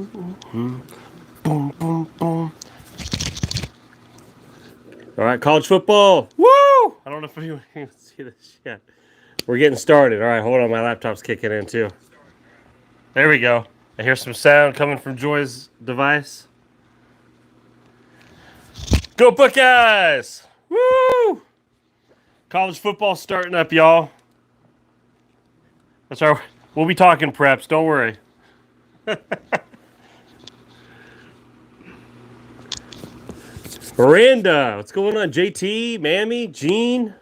Boom, boom, boom. All right, college football. Woo! I don't know if anyone can see this yet. We're getting started. All right, hold on. My laptop's kicking in too. There we go. I hear some sound coming from Joy's device. Go Buckeyes! Woo! College football starting up, y'all. That's our. We'll be talking preps. Don't worry. Miranda, what's going on? JT, Mammy, Gene.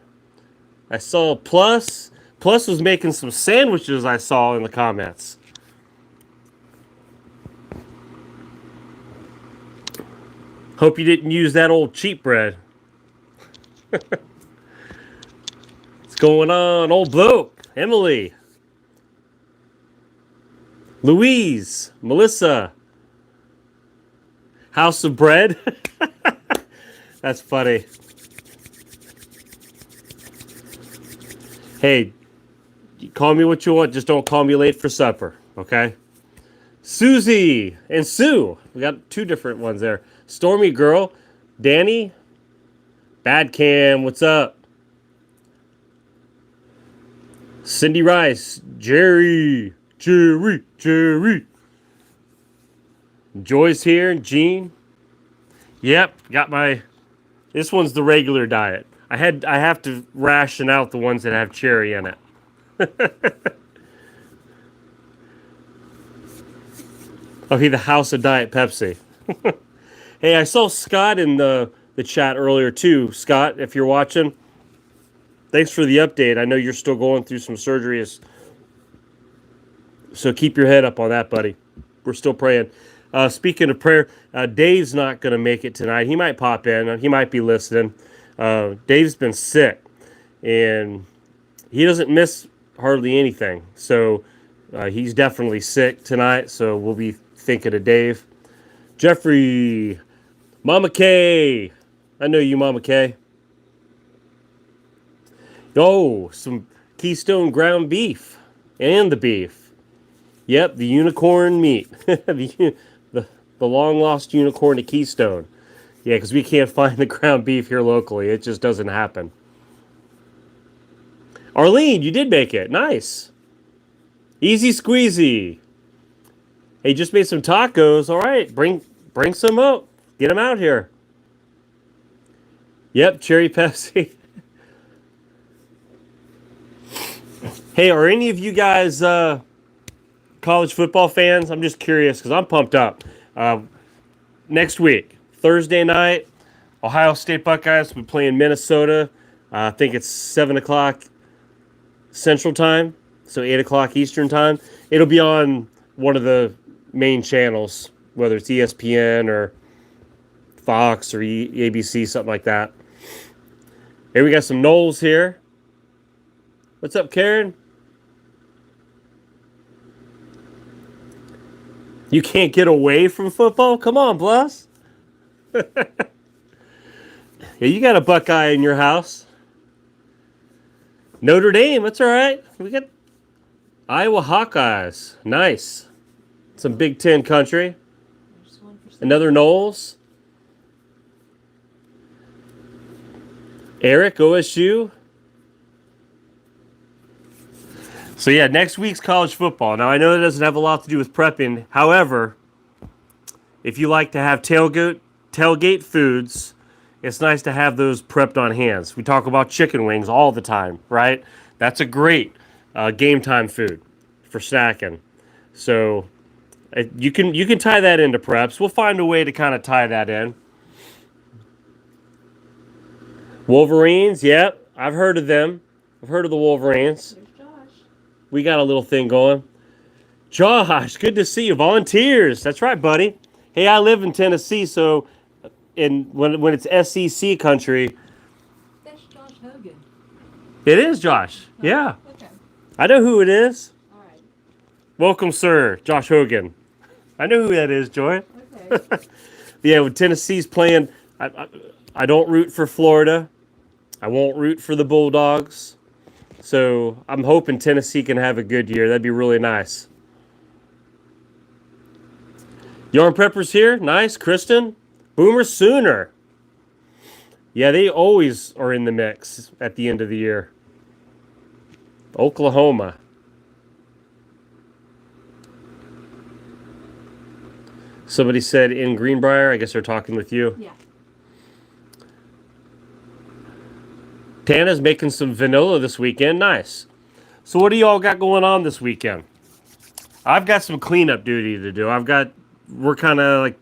I saw Plus. Plus was making some sandwiches. I saw in the comments. Hope you didn't use that old cheap bread. What's going on? Old bloke, Emily, Louise, Melissa, House of Bread. That's funny. Hey, call me what you want, just don't call me late for supper, okay? Susie and Sue. We got two different ones there. Stormy Girl, Danny, Bad Cam, what's up? Cindy Rice, Jerry. Joy's here, Gene. Yep, got my. This one's the regular diet. I have to ration out the ones that have cherry in it. Okay, the House of Diet Pepsi. Hey, I saw Scott in the chat earlier too. Scott, if you're watching, thanks for the update. I know you're still going through some surgeries, so keep your head up on that, buddy. We're still praying. Speaking of prayer, Dave's not going to make it tonight. He might pop in. He might be listening. Dave's been sick, and he doesn't miss hardly anything. So he's definitely sick tonight, so we'll be thinking of Dave. Jeffrey, Mama K. I know you, Mama K. Oh, some Keystone ground beef and the beef. Yep, the unicorn meat. the long lost unicorn to Keystone. Yeah, because we can't find the ground beef here locally. It just doesn't happen. Arlene, you did make it. Nice. Easy squeezy. Hey, just made some tacos. All right, bring some up. Get them out here. Yep, cherry Pepsi. Hey, are any of you guys college football fans? I'm just curious because I'm pumped up. Next week, Thursday night, Ohio State Buckeyes will be playing Minnesota. I think it's 7 o'clock Central Time, so 8 o'clock Eastern Time. It'll be on one of the main channels, whether it's ESPN or Fox or ABC, something like that. Hey, we got some Knowles here. What's up, Karen? You can't get away from football? Come on, Bless. Yeah, you got a Buckeye in your house. Notre Dame, that's all right. We got Iowa Hawkeyes. Nice. Some Big Ten country. Another Knowles. Eric, OSU. So yeah, next week's college football. Now I know that doesn't have a lot to do with prepping. However, if you like to have tailgate foods, it's nice to have those prepped on hands. We talk about chicken wings all the time, right? That's a great game time food for snacking. So you can tie that into preps. We'll find a way to kind of tie that in. Wolverines, yep, I've heard of them. I've heard of the Wolverines. We got a little thing going. Josh, good to see you. Volunteers. That's right, buddy. Hey, I live in Tennessee, so when it's SEC country. That's Josh Hogan. It is Josh. Oh, yeah. Okay. I know who it is. All right. Welcome, sir. Josh Hogan. I know who that is, Joy. Okay. Yeah, when Tennessee's playing, I don't root for Florida. I won't root for the Bulldogs. So I'm hoping Tennessee can have a good year. That'd be really nice. Yarn Prepper's here. Nice. Kristen. Boomer Sooner. Yeah, they always are in the mix at the end of the year. Oklahoma. Somebody said in Greenbrier. I guess they're talking with you. Yeah. Tana's making some vanilla this weekend. Nice. So what do y'all got going on this weekend? I've got some cleanup duty to do. We're kind of like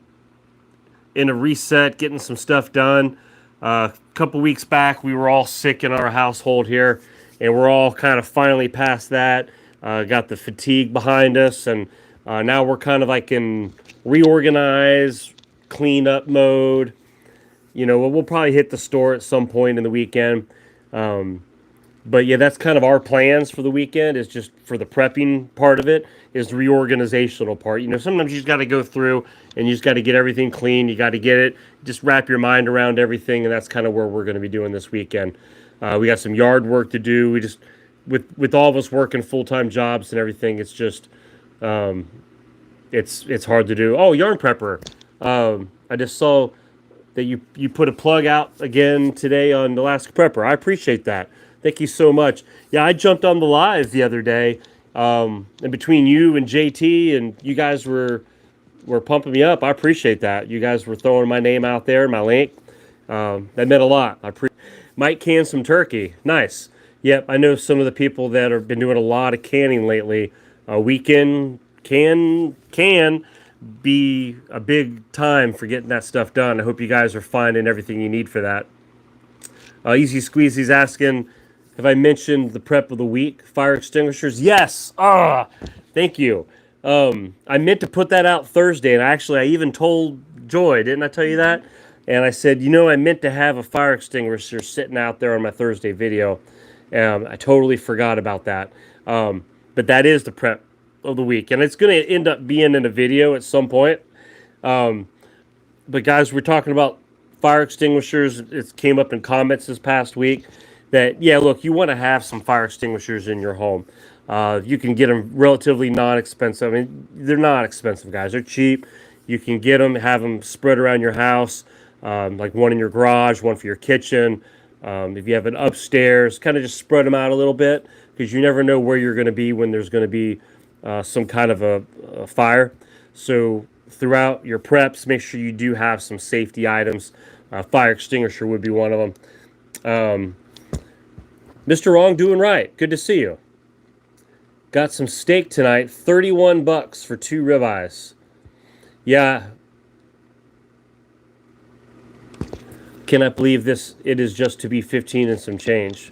in a reset, getting some stuff done. A couple weeks back, we were all sick in our household here, and we're all kind of finally past that. Got the fatigue behind us, and now we're kind of like in reorganize, cleanup mode. You know, we'll probably hit the store at some point in the weekend. But yeah, that's kind of our plans for the weekend, is just for the prepping part of it, is the reorganizational part. You know, sometimes you just got to go through and you just got to get everything clean. You got to get it, just wrap your mind around everything. And that's kind of where we're going to be doing this weekend. We got some yard work to do. We just, with all of us working full-time jobs and everything, it's just, it's hard to do. Oh, Yarn Prepper. I just saw that you put a plug out again today on Alaska Prepper. I appreciate that. Thank you so much. Yeah, I jumped on the live the other day, and between you and JT, and you guys were pumping me up. I appreciate that. You guys were throwing my name out there, my link. That meant a lot. Might can some turkey. Nice. Yep, I know some of the people that have been doing a lot of canning lately. Weekend can be a big time for getting that stuff done. I hope you guys are finding everything you need for that. Easy Squeezy's asking, have I mentioned the prep of the week? Fire extinguishers? Yes. Thank you. I meant to put that out Thursday, and I even told Joy, didn't I tell you that? And I said, I meant to have a fire extinguisher sitting out there on my Thursday video. I totally forgot about that. But that is the prep of the week, and it's going to end up being in a video at some point. But guys, we're talking about fire extinguishers. It came up in comments this past week that, yeah, look, you want to have some fire extinguishers in your home. You can get them relatively non-expensive. I mean, they're not expensive, guys. They're cheap. You can get them, have them spread around your house, like one in your garage, one for your kitchen. If you have an upstairs, kind of just spread them out a little bit, because you never know where you're going to be when there's going to be some kind of a fire. So throughout your preps, make sure you do have some safety items. Fire extinguisher would be one of them. Mr. Wrong doing right. Good to see you. Got some steak tonight. $31 for 2 ribeyes. Yeah. Cannot believe this. It is just to be 15 and some change.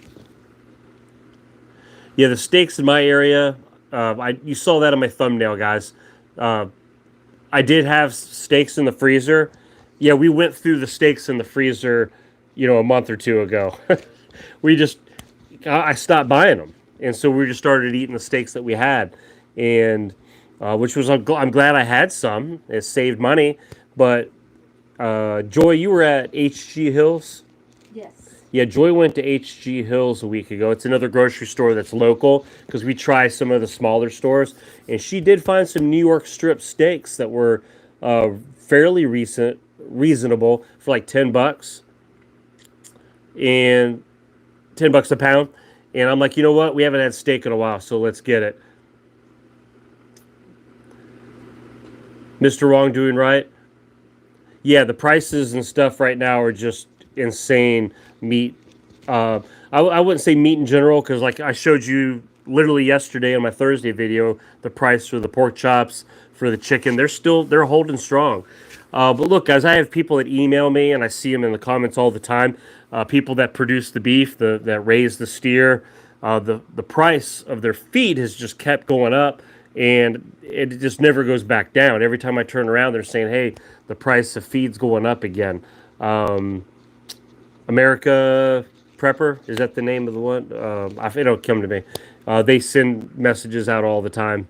Yeah, the steaks in my area. You saw that on my thumbnail, guys. I did have steaks in the freezer. Yeah, we went through the steaks in the freezer, a month or two ago. I stopped buying them, and so we just started eating the steaks that we had, and which was I'm glad I had some. It saved money, but Joy, you were at HG Hills. Yes. Yeah, Joy went to HG Hills a week ago. It's another grocery store that's local, because we try some of the smaller stores, and she did find some New York strip steaks that were fairly reasonable for like $10, and $10 a pound. And I'm like, you know what? We haven't had steak in a while, so let's get it. Mr. Wrong doing right. Yeah, the prices and stuff right now are just insane. Meat. I wouldn't say meat in general, because like I showed you literally yesterday on my Thursday video, the price for the pork chops, for the chicken, they're holding strong. But look, guys, I have people that email me, and I see them in the comments all the time. People that produce the beef, that raise the steer, the price of their feed has just kept going up, and it just never goes back down. Every time I turn around, they're saying, "Hey, the price of feed's going up again." America Prepper, is that the name of the one? It'll come to me. They send messages out all the time,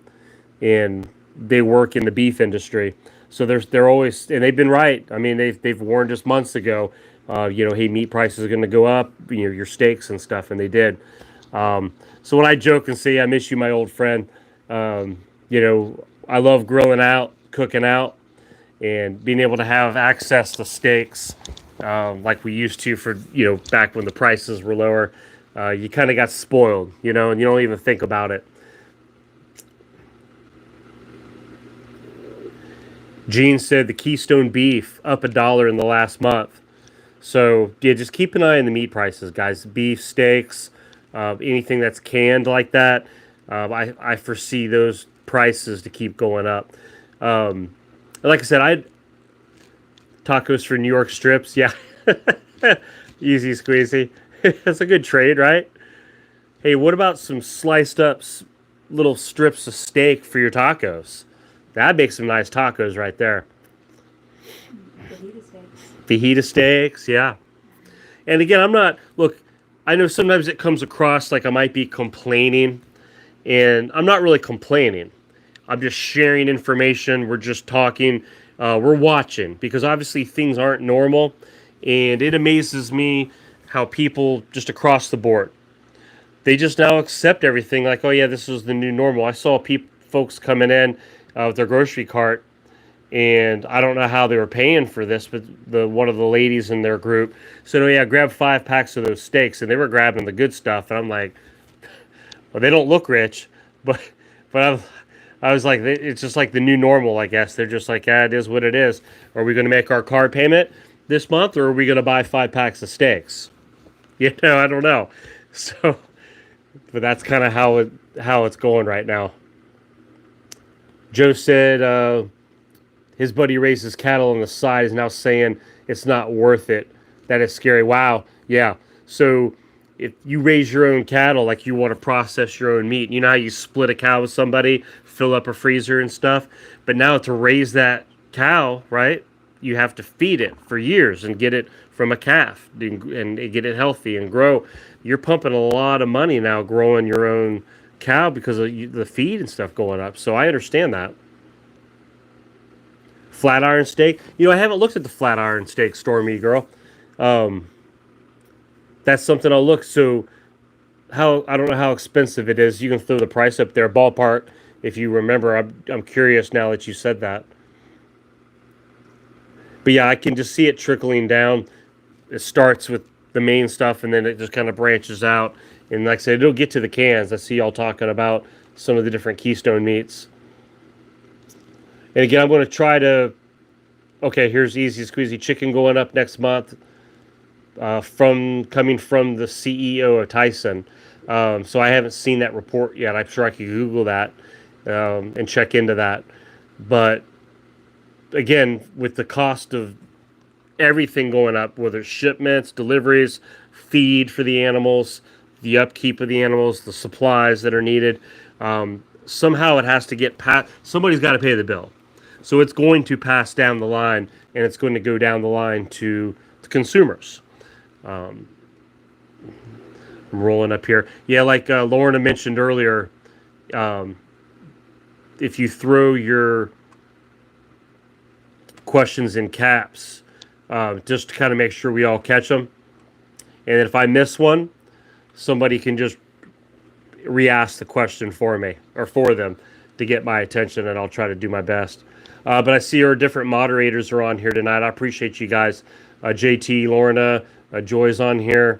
and they work in the beef industry, so they're always, and they've been right. I mean, they've warned us months ago. Hey, meat prices are going to go up. Your steaks and stuff, and they did. So when I joke and say I miss you, my old friend, I love grilling out, cooking out, and being able to have access to steaks like we used to for, back when the prices were lower. You kind of got spoiled, and you don't even think about it. Gene said the Keystone beef up $1 in the last month. So yeah, just keep an eye on the meat prices, guys. Beef, steaks, anything that's canned like that. I foresee those prices to keep going up. Like I said, tacos for New York strips. Yeah, easy squeezy. That's a good trade, right? Hey, what about some sliced up little strips of steak for your tacos? That'd make some nice tacos right there. Fajita steaks. Fajita steaks, yeah. And again, look, I know sometimes it comes across like I might be complaining, and I'm not really complaining. I'm just sharing information. We're just talking. We're watching because obviously things aren't normal, and it amazes me how people just across the board, they just now accept everything like, oh yeah, this is the new normal. I saw folks coming in with their grocery cart, and I don't know how they were paying for this, but one of the ladies in their group said, oh yeah, grab 5 packs of those steaks, and they were grabbing the good stuff, and I'm like, well, they don't look rich, but I was like, it's just like the new normal, I guess. They're just like, it is what it is. Are we going to make our car payment this month, or are we going to buy 5 packs of steaks? I don't know. So, but that's kind of how it's going right now. Joe said his buddy raises cattle on the side is now saying it's not worth it. That is scary. Wow. Yeah. So if you raise your own cattle, like you want to process your own meat, you know how you split a cow with somebody, fill up a freezer and stuff. But now to raise that cow, right, you have to feed it for years and get it from a calf and get it healthy and grow. You're pumping a lot of money now growing your own cow because of the feed and stuff going up. So I understand that. Flat iron steak. I haven't looked at the flat iron steak, Stormy girl. That's something I'll look. So I don't know how expensive it is. You can throw the price up there, ballpark, if you remember. I'm curious now that you said that. But yeah, I can just see it trickling down. It starts with the main stuff, and then it just kind of branches out. And like I said, it'll get to the cans. I see y'all talking about some of the different Keystone meats. And again, I'm going to try to... Okay, here's Easy Squeezy Chicken going up next month. Coming from the CEO of Tyson. So I haven't seen that report yet. I'm sure I could Google that and check into that. But again, with the cost of everything going up, whether it's shipments, deliveries, feed for the animals, the upkeep of the animals, the supplies that are needed, somehow it has to get passed. Somebody's got to pay the bill. So it's going to pass down the line, and it's going to go down the line to the consumers. I'm rolling up here. Yeah, like Lorna mentioned earlier, if you throw your questions in caps, just to kind of make sure we all catch them. And if I miss one, somebody can just re-ask the question for me or for them to get my attention, and I'll try to do my best. But I see our different moderators are on here tonight. I appreciate you guys. JT, Lorna, Joy's on here.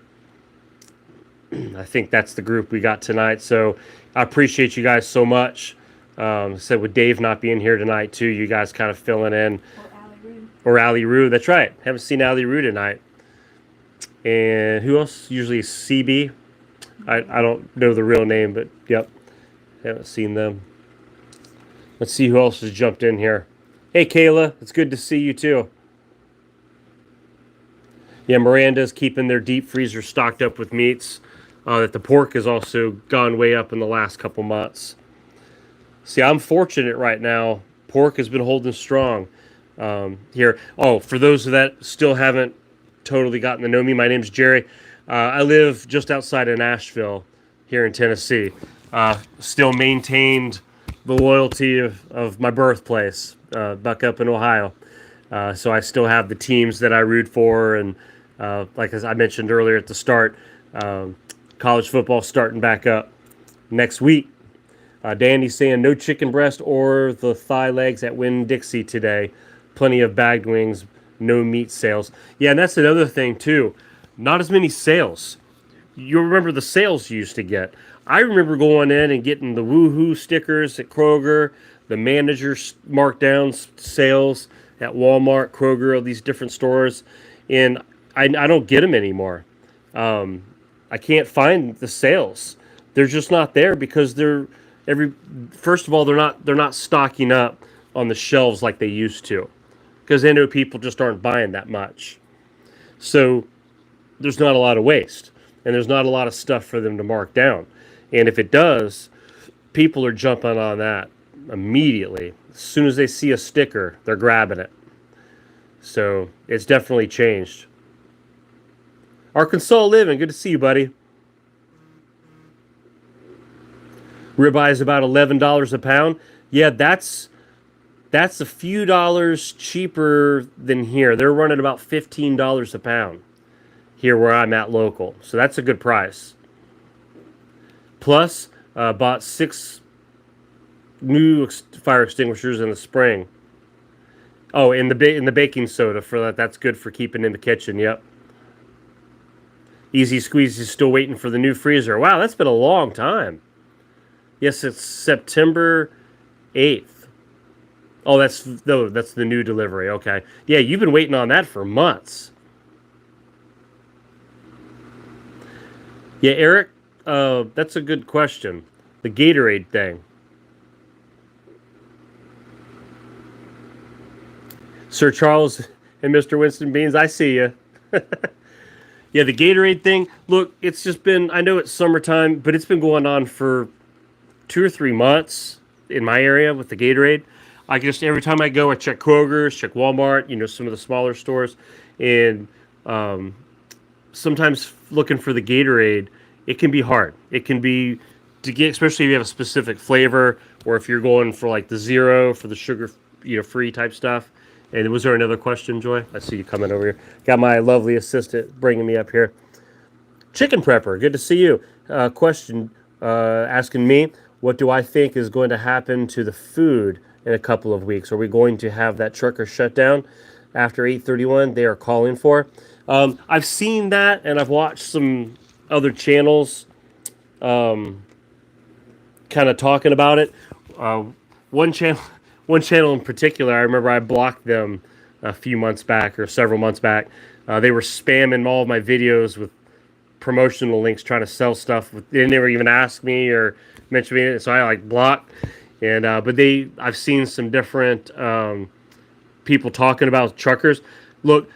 I think that's the group we got tonight. So I appreciate you guys so much. Said with Dave not being here tonight too, you guys kind of filling in. Or Ali Roo. That's right. Haven't seen Ali Roo tonight. And who else? Usually CB. I don't know the real name, but yep. Haven't seen them. Let's see who else has jumped in here. Hey, Kayla. It's good to see you too. Yeah, Miranda's keeping their deep freezer stocked up with meats. That the pork has also gone way up in the last couple months. See, I'm fortunate right now. Pork has been holding strong here. Oh, for those that still haven't totally gotten to know me, my name's Jerry. I live just outside of Nashville here in Tennessee. Still maintained the loyalty of my birthplace, back up in Ohio. So I still have the teams that I root for, and like as I mentioned earlier at the start, college football starting back up next week. Danny's saying no chicken breast or the thigh legs at Winn-Dixie today. plenty of bagged wings, no meat sales. Yeah, and that's another thing too. Not as many sales. You remember the sales you used to get. I remember going in and getting the woohoo stickers at Kroger, the manager's markdown sales at Walmart, Kroger, all these different stores, and I don't get them anymore. I can't find the sales. They're just not there because first of all they're not stocking up on the shelves like they used to because they know people just aren't buying that much. So there's not a lot of waste and there's not a lot of stuff for them to mark down. And if it does, people are jumping on that immediately. As soon as they see a sticker, they're grabbing it. So it's definitely changed. Arkansas Living, good to see you, buddy. Ribeye is about $11 a pound. Yeah, that's a few dollars cheaper than here. They're running about $15 a pound here where I'm at local. So that's a good price. Plus, bought 6 new fire extinguishers in the spring. Oh, in the baking soda for that. That's good for keeping in the kitchen. Yep. Easy Squeeze is still waiting for the new freezer. Wow, that's been a long time. Yes, it's September 8th. Oh, that's the new delivery. Okay. Yeah, you've been waiting on that for months. Yeah, Eric, that's a good question. The Gatorade thing. Sir Charles and Mr. Winston Beans, I see you. Yeah, the Gatorade thing. Look, it's just been, I know it's summertime, but it's been going on for 2 or 3 months in my area with the Gatorade. I just, every time I go, I check Kroger's, check Walmart, some of the smaller stores. And sometimes looking for the Gatorade, it can be hard. It can be to get, especially if you have a specific flavor, or if you're going for like the zero, for the sugar, free type stuff. And was there another question, Joy? I see you coming over here. Got my lovely assistant bringing me up here. Chicken Prepper, good to see you. Question asking me, what do I think is going to happen to the food in a couple of weeks? Are we going to have that trucker shut down after 8/31? They are calling for. I've seen that, and I've watched some other channels kind of talking about it. One channel in particular, I remember I blocked them a few months back or several months back. They were spamming all of my videos with promotional links, trying to sell stuff. They never even ask me or mention me, so I blocked. And but I've seen some different people talking about truckers. Look,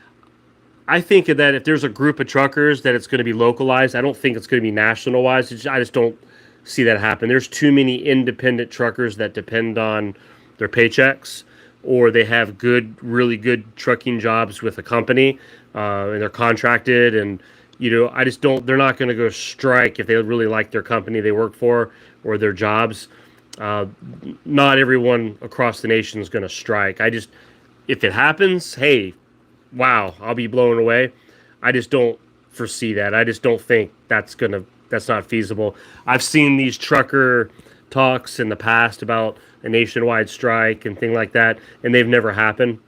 I think that if there's a group of truckers, that it's going to be localized. I don't think it's going to be national wise. I just don't see that happen. There's too many independent truckers that depend on their paychecks, or they have really good trucking jobs with a company, and they're contracted. And I just don't. They're not going to go strike if they really like their company they work for or their jobs. Not everyone across the nation is going to strike. If it happens, hey, wow, I'll be blown away. I just don't foresee that. I just don't think that's not feasible. I've seen these trucker talks in the past about a nationwide strike and things like that, and they've never happened.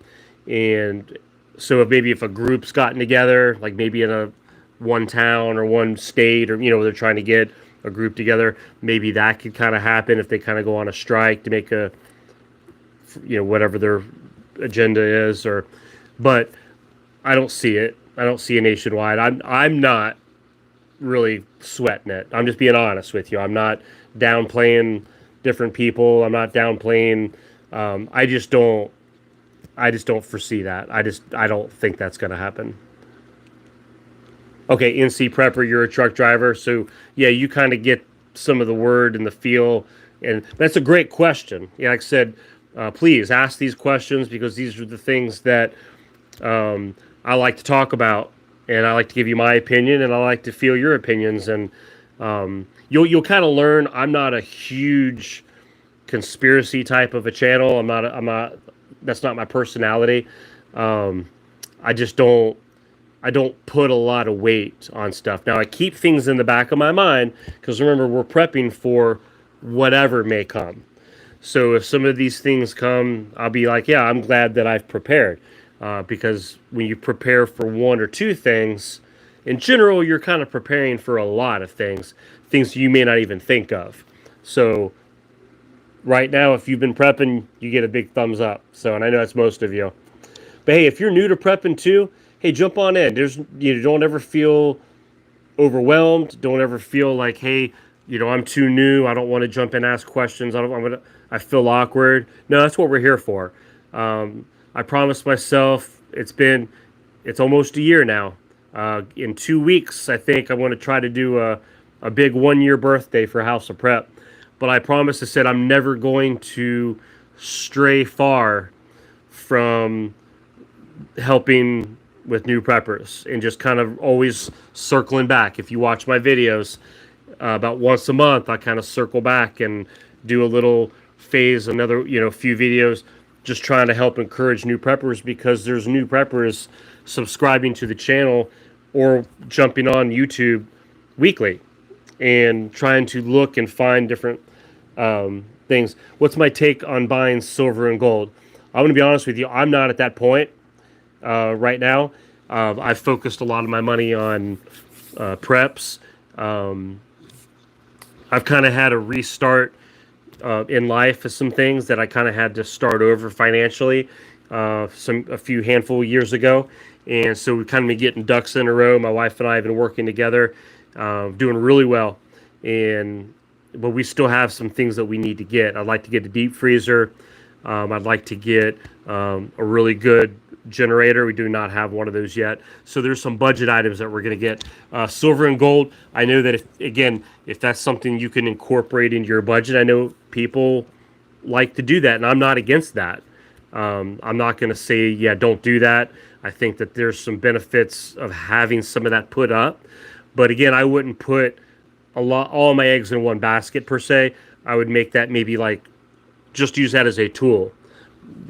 And so if a group's gotten together, like maybe in one town or one state, or they're trying to get a group together, maybe that could kind of happen if they kind of go on a strike to make whatever their agenda is. But I don't see it. I don't see a nationwide. I'm not really sweating it. I'm just being honest with you. I'm not downplaying different people. I'm not downplaying. I just don't foresee that. I don't think that's going to happen. Okay, NC Prepper, you're a truck driver, so yeah, you kind of get some of the word and the feel, and that's a great question. Yeah, like I said, please ask these questions, because these are the things that I like to talk about, and I like to give you my opinion, and I like to feel your opinions, and you'll kind of learn. I'm not a huge conspiracy type of a channel. I'm not. That's not my personality. I don't put a lot of weight on stuff. Now, I keep things in the back of my mind, because remember, we're prepping for whatever may come. So if some of these things come, I'll be like, yeah, I'm glad that I've prepared. Because when you prepare for one or two things, in general, you're kind of preparing for a lot of things you may not even think of. So right now, if you've been prepping, you get a big thumbs up. So, and I know that's most of you. But hey, if you're new to prepping too, hey, jump on in. Don't ever feel overwhelmed. Don't ever feel like, hey, I'm too new. I don't want to jump in and ask questions. I feel awkward. No, that's what we're here for. I promised myself it's almost a year now. In 2 weeks, I think I want to try to do a big 1 year birthday for House of Prep. But I promised, I said, I'm never going to stray far from helping with new preppers and just kind of always circling back. If you watch my videos, about once a month, I kind of circle back and do a little phase, another, few videos, just trying to help encourage new preppers, because there's new preppers subscribing to the channel or jumping on YouTube weekly and trying to look and find different things. What's my take on buying silver and gold? I'm going to be honest with you. I'm not at that point right now. I've focused a lot of my money on preps. I've kind of had a restart in life of some things that I kind of had to start over financially a few handful of years ago. And so we kind of been getting ducks in a row. My wife and I have been working together, doing really well. But we still have some things that we need to get. I'd like to get a deep freezer. I'd like to get a really good generator. We do not have one of those yet. So there's some budget items that we're going to get. Silver and gold, I know that if that's something you can incorporate into your budget, I know people like to do that, and I'm not against that. I'm not going to say, yeah, don't do that. I think that there's some benefits of having some of that put up. But again, I wouldn't put all my eggs in one basket per se. I would make that maybe like just use that as a tool,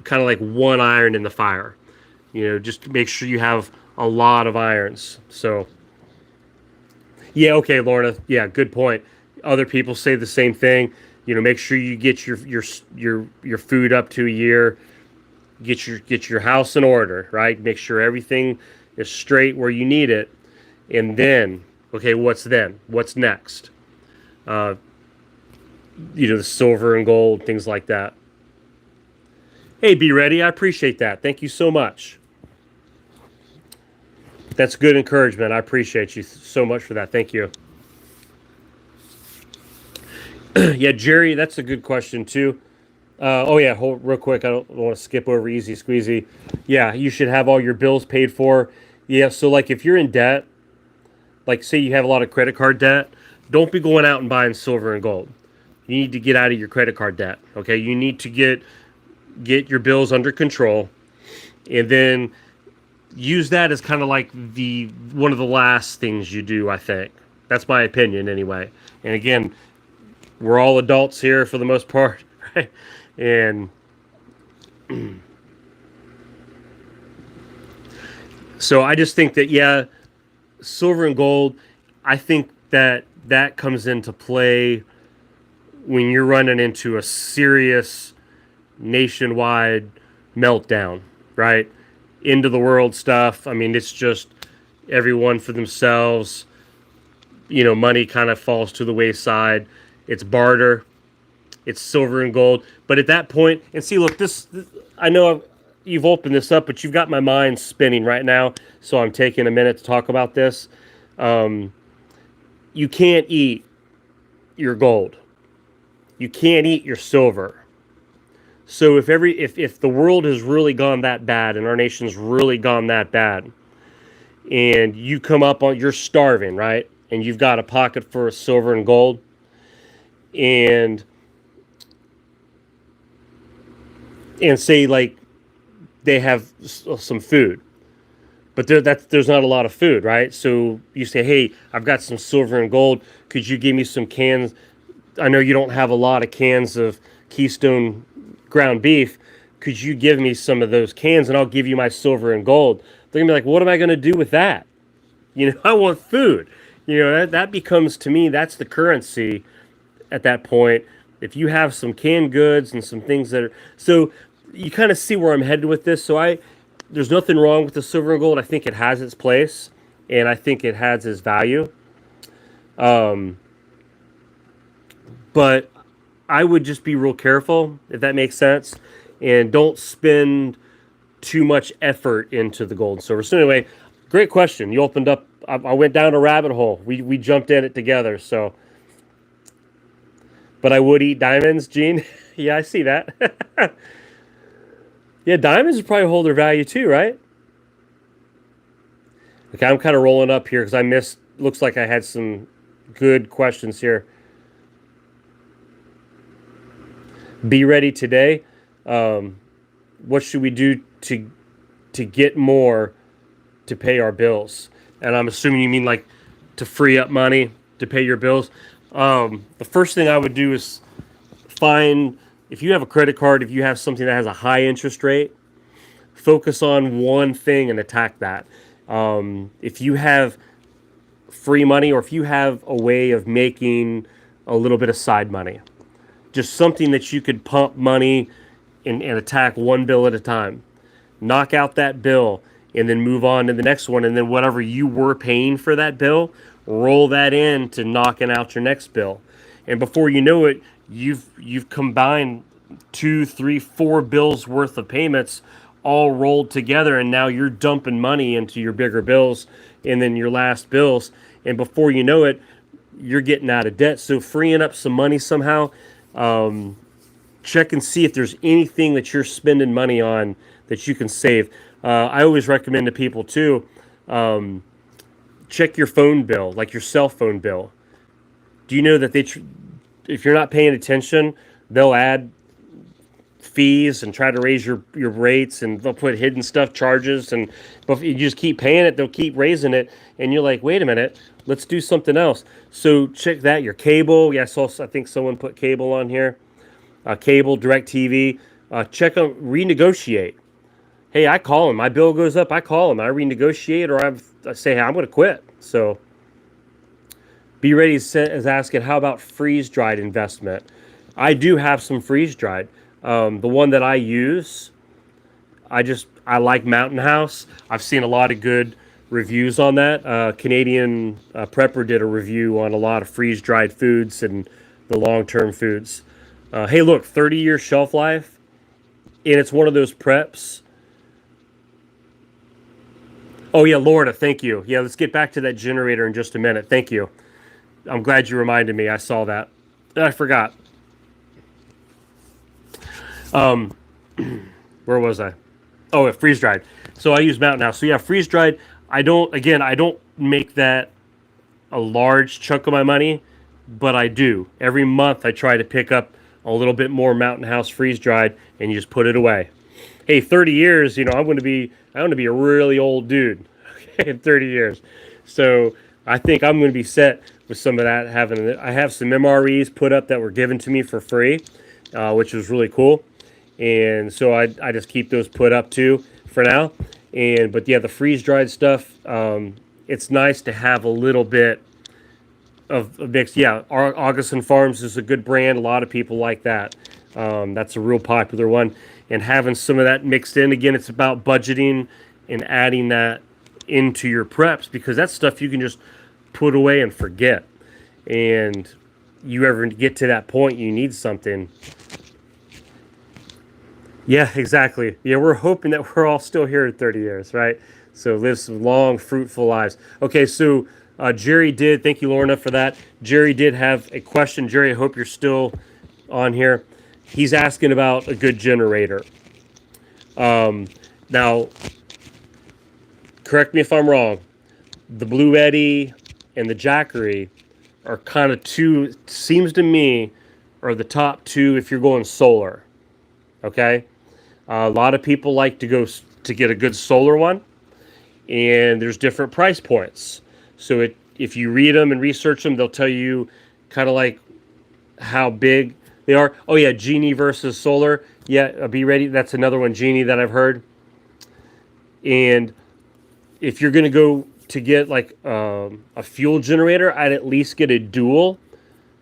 kind of like one iron in the fire. Just make sure you have a lot of irons. So, yeah, okay, Lorna. Yeah, good point. Other people say the same thing. Make sure you get your food up to a year. Get your house in order, right? Make sure everything is straight where you need it, and then, okay, what's then? What's next? The silver and gold, things like that. Hey, Be Ready, I appreciate that. Thank you so much. That's good encouragement. I appreciate you so much for that. Thank you. Yeah, Jerry, that's a good question too. Hold real quick. I don't want to skip over easy squeezy. Yeah, you should have all your bills paid for. Yeah, so like if you're in debt, like say you have a lot of credit card debt, don't be going out and buying silver and gold. You need to get out of your credit card debt. Okay, you need to get your bills under control, and then use that as kind of like one of the last things you do. I think that's my opinion anyway. And again, we're all adults here for the most part, right? And so I just think that, yeah, silver and gold, I think that comes into play when you're running into a serious nationwide meltdown, right? End of the world stuff. I mean, it's just everyone for themselves. Money kind of falls to the wayside. It's barter. It's silver and gold. But at that point, and see, look, this I know you've opened this up, but you've got my mind spinning right now. So I'm taking a minute to talk about this. You can't eat your gold. You can't eat your silver. So if the world has really gone that bad and our nation's really gone that bad, and you come up on, you're starving, right? And you've got a pocket for silver and gold, and say like they have some food, but there's not a lot of food, right? So you say, hey, I've got some silver and gold. Could you give me some cans? I know you don't have a lot of cans of Keystone ground beef. Could you give me some of those cans and I'll give you my silver and gold? They're gonna be like, what am I gonna do with that? I want food. That becomes, to me, that's the currency at that point. if you have some canned goods and some things that are, so you kind of see where I'm headed with this. There's nothing wrong with the silver and gold. I think it has its place, and I think it has its value. But I would just be real careful, if that makes sense, and don't spend too much effort into the gold and silver. So anyway, great question. You opened up. I went down a rabbit hole. We jumped in it together. So, but I would eat diamonds, Gene. Yeah, I see that. Yeah, diamonds would probably hold their value too, right? Okay, I'm kind of rolling up here because I missed. Looks like I had some good questions here. Be ready today. What should we do to get more to pay our bills? And I'm assuming you mean like to free up money to pay your bills. The first thing I would do is find, if you have a credit card, if you have something that has a high interest rate, focus on one thing and attack that. If you have free money, or if you have a way of making a little bit of side money, just something that you could pump money and attack one bill at a time. Knock out that bill and then move on to the next one. And then whatever you were paying for that bill, roll that in to knocking out your next bill. And before you know it, you've combined 2, 3, 4 bills worth of payments all rolled together, and now you're dumping money into your bigger bills and then your last bills. And before you know it, you're getting out of debt. So freeing up some money somehow. Check and see if there's anything that you're spending money on that you can save. I always recommend to people too, check your phone bill, like your cell phone bill. Do you know that if you're not paying attention, they'll add fees and try to raise your rates, and they'll put hidden stuff charges, and if you just keep paying it, they'll keep raising it, and you're like, wait a minute, let's do something else. So check that. Your cable, yeah, I think someone put cable on here. Cable, direct TV, check on, renegotiate. Hey, I call them. My bill goes up. I call them. I renegotiate, or I say, hey, I'm going to quit. So be ready is asking, how about freeze dried investment? I do have some freeze dried. The one that I use, I like Mountain House. I've seen a lot of good reviews on that. Canadian Prepper did a review on a lot of freeze dried foods and the long term foods. Hey, look, 30-year shelf life, and it's one of those preps. Oh, yeah, Lorna, thank you. Yeah, let's get back to that generator in just a minute. Thank you. I'm glad you reminded me. I saw that. I forgot. Where was I? Oh, freeze-dried. So I use Mountain House. So, yeah, freeze-dried. I don't make that a large chunk of my money, but I do. Every month I try to pick up a little bit more Mountain House freeze-dried, and you just put it away. Hey, 30 years, I'm going to be a really old dude in 30 years. So I think I'm going to be set with some of that. I have some MREs put up that were given to me for free, which was really cool. And so I just keep those put up too for now. But yeah, the freeze-dried stuff, it's nice to have a little bit of mix. Yeah, Augustin Farms is a good brand. A lot of people like that. That's a real popular one. And having some of that mixed in, again, it's about budgeting and adding that into your preps, because that's stuff you can just put away and forget. And you ever get to that point you need something. Yeah, exactly. Yeah, we're hoping that we're all still here in 30 years, right? So live some long, fruitful lives. Okay, so Jerry did, thank you, Lorna, for that. Jerry did have a question. Jerry, I hope you're still on here. He's asking about a good generator. Now, correct me if I'm wrong. The Blue Eddy and the Jackery are kind of two, seems to me, are the top two if you're going solar. Okay? A lot of people like to go to get a good solar one, and there's different price points. So if you read them and research them, they'll tell you kind of like how big they are. Oh yeah, Genie versus solar. Yeah, be ready. That's another one, Genie, that I've heard. And if you're going to go to get like a fuel generator, I'd at least get a dual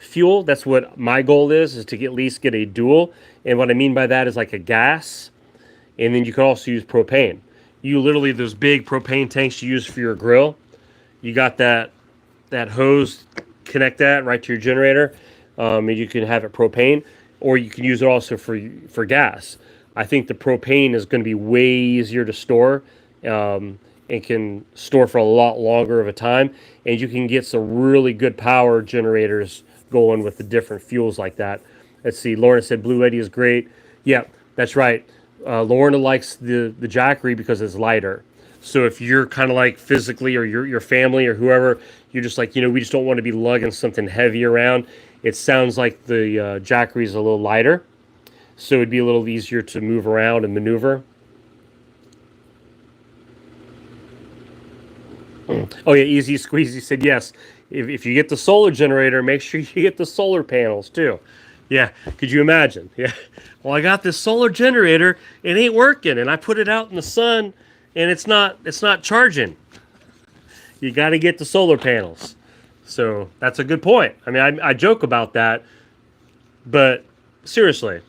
fuel. That's what my goal is to at least get a dual. And what I mean by that is like a gas. And then you can also use propane. You literally, those big propane tanks you use for your grill, you got that hose, connect that right to your generator, and you can have it propane, or you can use it also for gas. I think the propane is going to be way easier to store, and can store for a lot longer of a time, and you can get some really good power generators going with the different fuels like that. Let's see, Lorna said Blue Lady is great. Yeah, that's right. Lorna likes the Jackery because it's lighter. So if you're kind of like physically, or your family or whoever, you're just like, we just don't want to be lugging something heavy around. It sounds like the Jackery is a little lighter, so it'd be a little easier to move around and maneuver. Oh yeah, Easy Squeezy said yes. If you get the solar generator, make sure you get the solar panels too. Yeah, could you imagine? Yeah. Well, I got this solar generator, it ain't working, and I put it out in the sun, and it's not charging. You got to get the solar panels. So that's a good point. I mean, I joke about that, but seriously.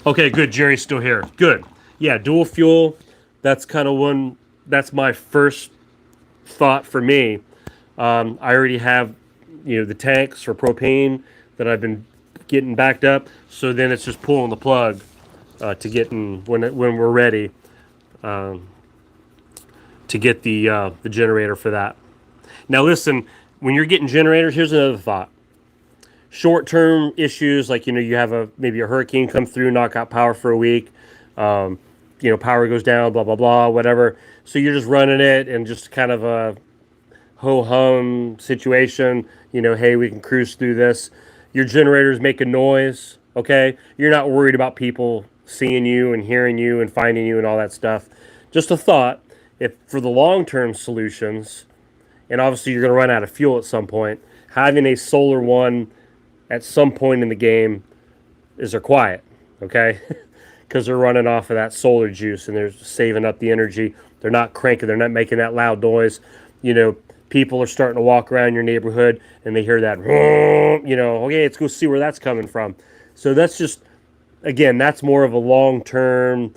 Okay, good. Jerry's still here. Good. Yeah, dual fuel. That's kind of one. That's my first thought for me. I already have, the tanks for propane that I've been getting backed up. So then it's just pulling the plug to get in when we're ready to get the generator for that. Now listen, when you're getting generators, here's another thought. Short-term issues like you have maybe a hurricane come through, knock out power for a week. Power goes down, blah blah blah, whatever. So you're just running it and just kind of a ho-hum situation. Hey, we can cruise through this. Your generator's making noise. Okay, you're not worried about people seeing you and hearing you and finding you and all that stuff. Just a thought. If for the long-term solutions, and obviously you're going to run out of fuel at some point, having a solar one at some point in the game is they're quiet, okay? Because they're running off of that solar juice and they're saving up the energy. They're not cranking. They're not making that loud noise. People are starting to walk around your neighborhood and they hear that, okay, let's go see where that's coming from. So that's just, again, that's more of a long-term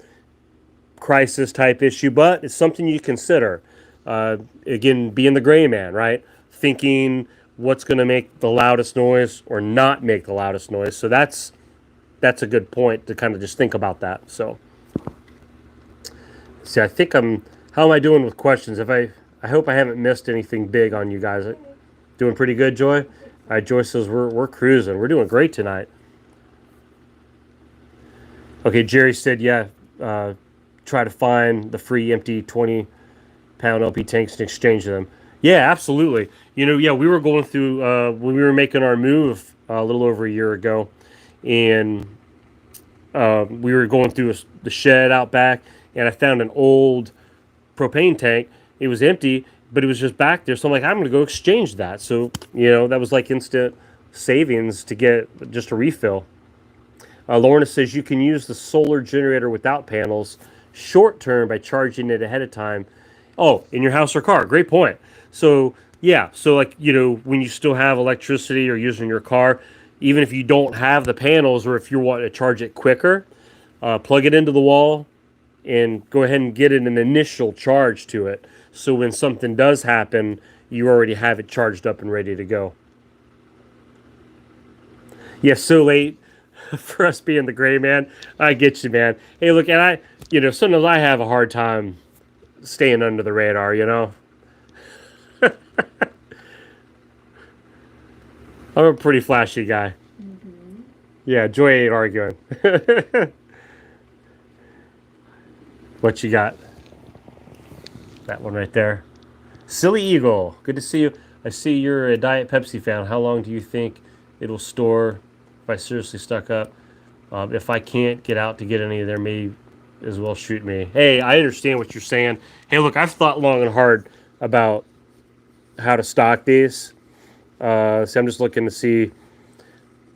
crisis type issue, but it's something you consider. Again, being the gray man, right? Thinking what's going to make the loudest noise or not make the loudest noise. So that's a good point to kind of just think about that. So, see, I think how am I doing with questions? I hope I haven't missed anything big on you guys. Doing pretty good, Joy? All right, Joy says we're cruising. We're doing great tonight. Okay, Jerry said, yeah, try to find the free empty 20-pound LP tanks and exchange them. Yeah, absolutely. Yeah, we were going through when we were making our move a little over a year ago, and we were going through the shed out back, and I found an old propane tank. It was empty, but it was just back there. So I'm like, I'm going to go exchange that. So, that was like instant savings to get just a refill. Lorna says you can use the solar generator without panels short term by charging it ahead of time. Oh, in your house or car. Great point. So, yeah. So, like, when you still have electricity or using your car, even if you don't have the panels or if you want to charge it quicker, plug it into the wall and go ahead and get an initial charge to it. So when something does happen, you already have it charged up and ready to go. Yes, so late for us being the gray man. I get you, man. Hey, look, and sometimes I have a hard time staying under the radar, I'm a pretty flashy guy. Mm-hmm. Yeah, Joy ain't arguing. What you got? That one right there. Silly Eagle, good to see you. I see you're a Diet Pepsi fan. How long do you think it'll store if I seriously stuck up? If I can't get out to get any, there may as well shoot me. Hey, I understand what you're saying. Hey, look, I've thought long and hard about how to stock these. So I'm just looking to see.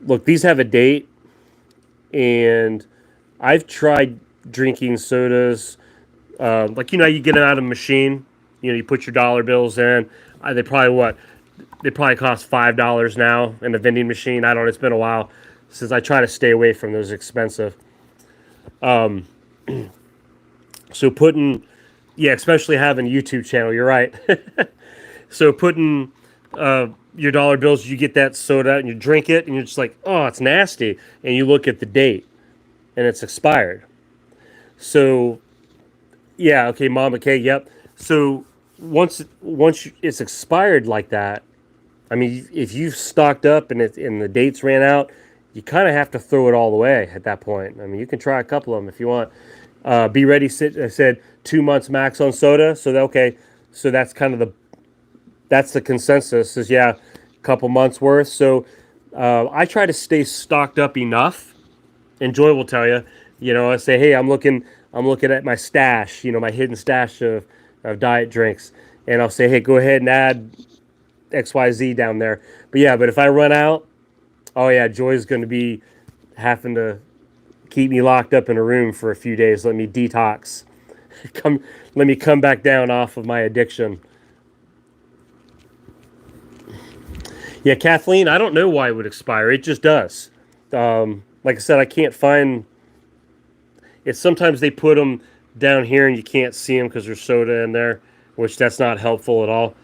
Look, these have a date, and I've tried drinking sodas. You get it out of a machine, You put your dollar bills in. They probably cost $5 now in the vending machine. I don't know. It's been a while since I try to stay away from those expensive. So especially having a YouTube channel. You're right. So putting your dollar bills, you get that soda and you drink it, and you're just like, oh, it's nasty. And you look at the date, and it's expired. So, yeah, okay, Mom, okay, yep. So once it's expired like that, I mean, if you've stocked up and the dates ran out, you kind of have to throw it all away at that point. I mean, you can try a couple of them if you want. Be ready. I said 2 months max on soda. So so that's kind of that's the consensus. Is a couple months worth. So I try to stay stocked up enough. And Joy will tell you. I say, hey, I'm looking at my stash. My hidden stash of diet drinks, and I'll say, hey, go ahead and add XYZ down there. But if I run out, oh yeah, Joy's going to be having to keep me locked up in a room for a few days. Let me detox. Let me come back down off of my addiction. Yeah, Kathleen, I don't know why it would expire. It just does. Like I said, I can't find. It's sometimes they put them down here and you can't see them because there's soda in there, which that's not helpful at all.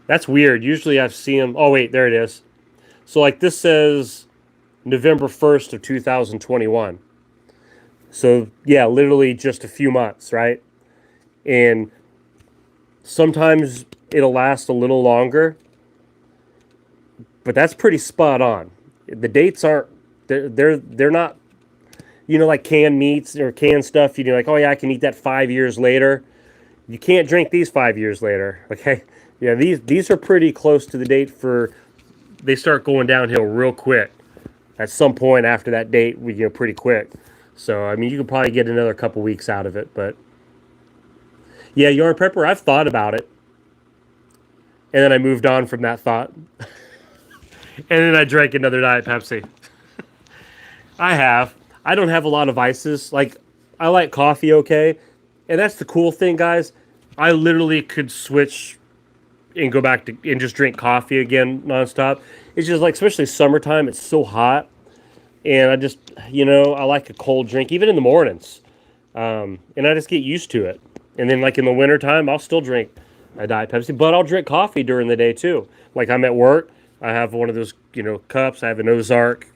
That's weird. Usually I've seen them. Oh wait, there it is. So like this says November 1st of 2021. So yeah, literally just a few months, right? And sometimes it'll last a little longer, but that's pretty spot on. The dates aren't they're not, like canned meats or canned stuff. You're like, oh yeah, I can eat that 5 years later. You can't drink these 5 years later. Okay, yeah, these are pretty close to the date they start going downhill real quick. At some point after that date, we go pretty quick. So, I mean, you could probably get another couple weeks out of it. But, yeah, yarn pepper, I've thought about it. And then I moved on from that thought. And then I drank another Diet Pepsi. I don't have a lot of vices. Like, I like coffee okay. And that's the cool thing, guys. I literally could switch and go back to and just drink coffee again nonstop. It's just like, especially summertime, it's so hot. And I just, I like a cold drink, even in the mornings. And I just get used to it. And then, like, in the wintertime, I'll still drink a Diet Pepsi. But I'll drink coffee during the day, too. Like, I'm at work. I have one of those, cups. I have an Ozark,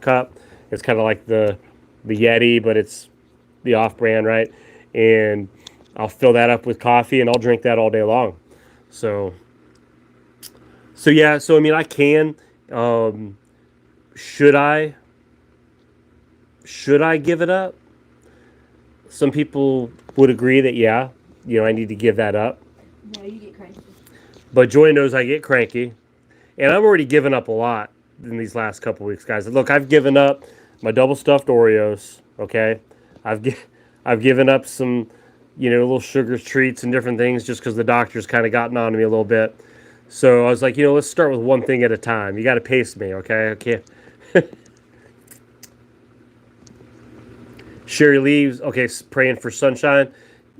cup. It's kind of like the Yeti, but it's the off-brand, right? And I'll fill that up with coffee, and I'll drink that all day long. So yeah. So, I mean, I can. Should I give it up? Some people would agree that, yeah, I need to give that up. No, you get cranky. But Joy knows I get cranky. And I've already given up a lot in these last couple weeks, guys. Look, I've given up my double stuffed Oreos, okay? I've given up some, little sugar treats and different things just because the doctor's kind of gotten on to me a little bit. So I was like, let's start with one thing at a time. You got to pace me, okay? I can't. Sherry Leaves, okay, praying for sunshine.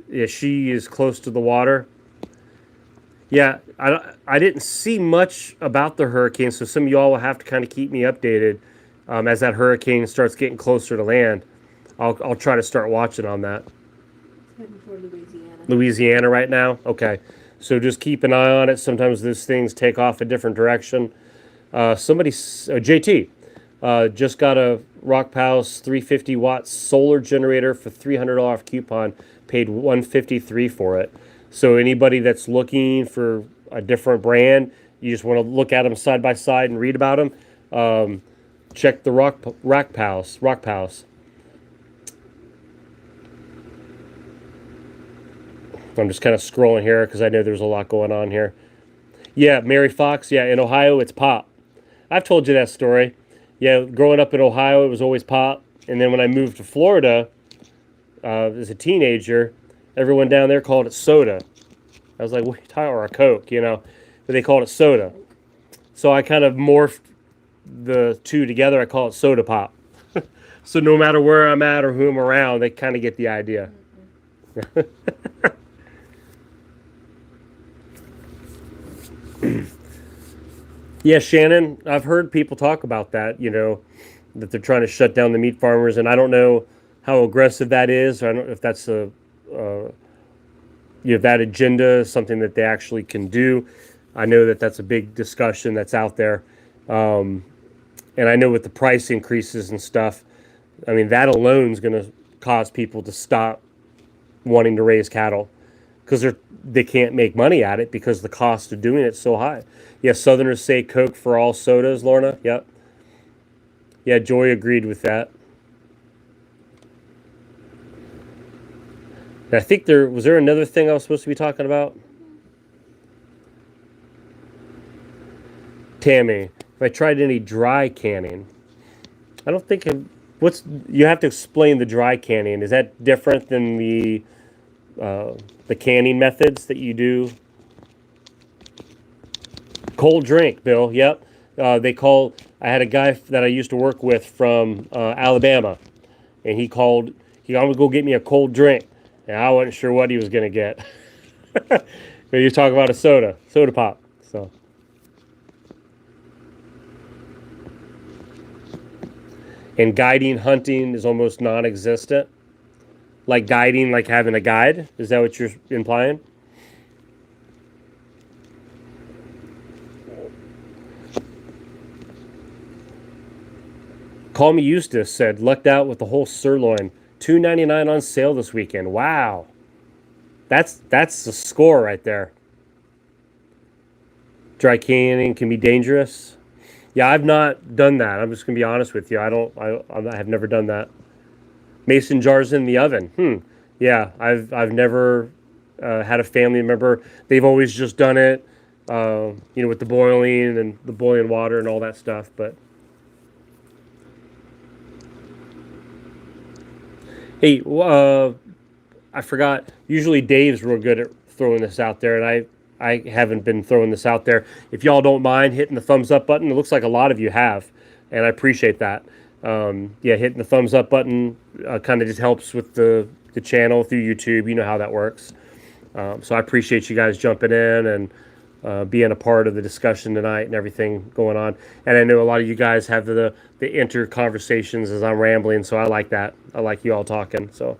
Yeah, she is close to the water. Yeah, I didn't see much about the hurricane, so some of y'all will have to kind of keep me updated as that hurricane starts getting closer to land. I'll try to start watching on that. It's heading toward Louisiana. Louisiana right now? Okay. So just keep an eye on it. Sometimes those things take off a different direction. JT, just got a Rock House 350 watt solar generator for $300 off coupon. Paid $153 for it. So anybody that's looking for a different brand, you just want to look at them side by side and read about them. Check the Rock House. I'm just kind of scrolling here because I know there's a lot going on here. Yeah, Mary Fox. Yeah, in Ohio, it's pop. I've told you that story. Yeah, growing up in Ohio, it was always pop. And then when I moved to Florida as a teenager, everyone down there called it soda. I was like, wait, or a Coke, but they called it soda. So I kind of morphed the two together. I call it soda pop. So no matter where I'm at or who I'm around, they kind of get the idea. Yeah, Shannon, I've heard people talk about that, that they're trying to shut down the meat farmers, and I don't know how aggressive that is. I don't know if that's that agenda is something that they actually can do. I know that that's a big discussion that's out there. And I know with the price increases and stuff, I mean, that alone is going to cause people to stop wanting to raise cattle because they can't make money at it because the cost of doing it's so high. Yes, Southerners say Coke for all sodas, Lorna. Yep. Yeah, Joy agreed with that. And I think there another thing I was supposed to be talking about. Tammy, if I tried any dry canning, I don't think you have to explain the dry canning. Is that different than the canning methods that you do? Cold drink, Bill. Yep. I had a guy that I used to work with from Alabama, and he called. He wanted to go get me a cold drink, and I wasn't sure what he was going to get. You talk about a soda pop. So, and guiding hunting is almost non-existent. Like guiding, like having a guide. Is that what you're implying? Call Me Eustace said, lucked out with the whole sirloin. $2.99 on sale this weekend. Wow. That's the score right there. Dry canning can be dangerous. Yeah, I've not done that. I'm just gonna be honest with you. I have never done that. Mason jars in the oven. Yeah, I've never had a family member. They've always just done it, with the boiling and the boiling water and all that stuff. But hey, I forgot. Usually Dave's real good at throwing this out there, and I haven't been throwing this out there. If y'all don't mind hitting the thumbs up button, it looks like a lot of you have, and I appreciate that. Yeah, hitting the thumbs up button kind of just helps with the channel through YouTube. You know how that works. So I appreciate you guys jumping in and being a part of the discussion tonight and everything going on. And I know a lot of you guys have the inter conversations as I'm rambling, so I like that. I like you all talking. So.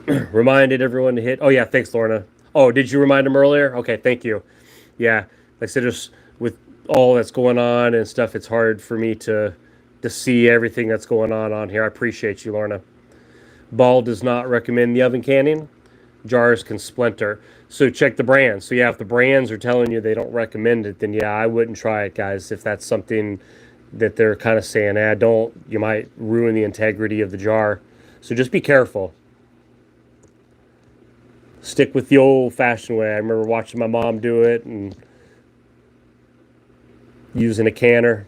Reminded everyone to hit. Oh yeah, thanks, Lorna. Oh, did you remind them earlier? Okay, thank you. Yeah, like I said, just with all that's going on and stuff, it's hard for me to see everything that's going on here. I appreciate you, Lorna. Ball does not recommend the oven canning. Jars can splinter. So check the brands. So yeah, if the brands are telling you they don't recommend it, then yeah, I wouldn't try it, guys. If that's something that they're kind of saying, don't. You might ruin the integrity of the jar. So just be careful. Stick with the old-fashioned way. I remember watching my mom do it and using a canner.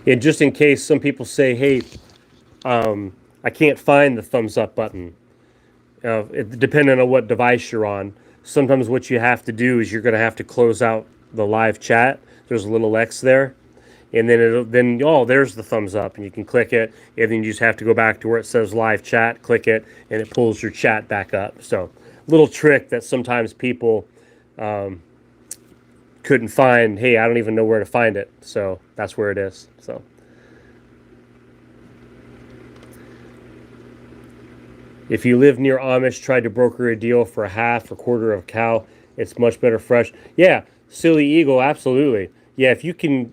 And just in case some people say, hey, I can't find the thumbs up button, depending on what device you're on, sometimes what you have to do is you're going to have to close out the live chat. There's a little X there. And then there's the thumbs up, and you can click it, and then you just have to go back to where it says live chat, click it, and it pulls your chat back up. So, little trick that sometimes people couldn't find. Hey, I don't even know where to find it. So that's where it is. So. If you live near Amish, try to broker a deal for a half or quarter of a cow. It's much better fresh. Yeah, Silly Eagle, absolutely. Yeah, if you can